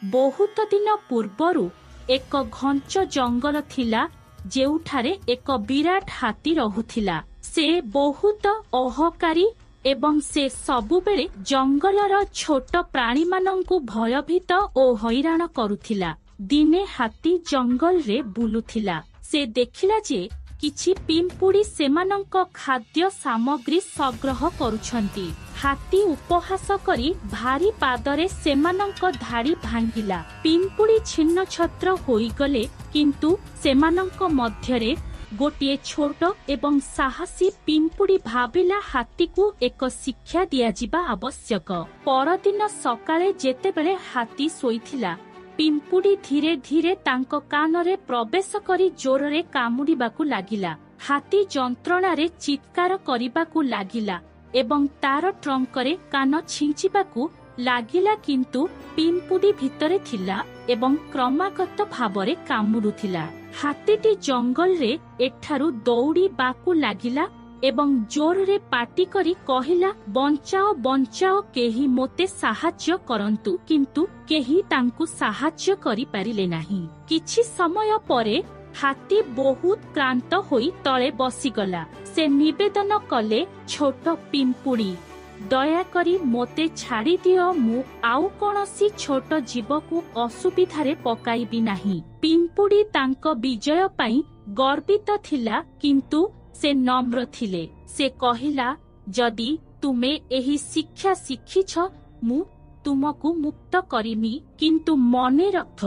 बहुत दिन पूर्वरु एक घंच जंगल थिला जेउठारे एक विराट हाथी रहुथिला। से बहुत अहकारी एवं से सबुबेले जंगलर छोट प्राणी मानंकु भयभीत ओ हैरान करुथिला। दिने हाथी जंगल रे बुलुथिला। से देखिला जे किछि पिंपुड़ी सेमानंक खाद्य सामग्री संग्रह करुछंती। हाथी उपहास करी भारी पादरे सेमानंक धाड़ी भांगिला। पिंपुड़ी छिन्न छत्र होइगले, किंतु सेमानंक मध्यरे गोटिए छोट एवं साहसी पिंपुड़ी भाबिला हाथी को एक शिक्षा दियाजिबा आवश्यक। परदिन सकाळे जेतेबेले हाथी सोईथिला, पिंपुड़ी धीरे धीरे तांको कानरे प्रवेश करी जोररे कामुड़ीबाकू लागिला। हाथी जंत्रणारे चित्कार करिबाकू लागिला एवं तार ट्रंकरे कान छिंचिबाकू लागिला, किंतु पिंपुड़ी भितरे थिला एवं क्रमागत भावरे कामुडुथिला। हाथीटी जंगल रे एठारू दौड़ी बाकू लागिला एवं जोररे पाटी करी कहिला, बंचाओ बंचाओ, केही मोते साहाय्य करंतु। किंतु केही तांकू साहाय्य करि पारिले नाही। किछि समय परे हाथी बहुत क्रांत होई तळे बसिगला। से निवेदन कले, छोट पिंपुड़ी, दयाकरी मोते छाड़ी दियो, मु आउ कोनोसी छोट जीवकू असुविधारे पकाइबी नाही। पिंपुड़ी तांको विजय पाई गर्वित थिला, किंतु से नम्र थिले। से कहिला, जदि तुमे एही शिक्षा शिखिछ, मु तुमकू मुक्त करिमी, किंतु मने रख,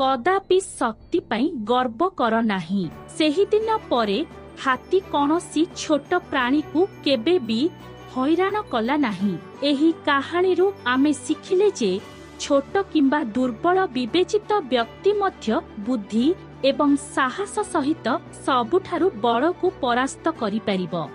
कदापि शक्ति पाई गर्व कर नाही। सेही दिन परे हाथी कोनोसी छोट प्राणी को केबे भी हैरान कला नाही। एही कहानीरू आमे शिखिले जे छोट किंबा दुर्बल विवेचित व्यक्ति मध्य बुद्धि एवं साहस सहित सबुठारू बड़ को परास्त करि परिबो।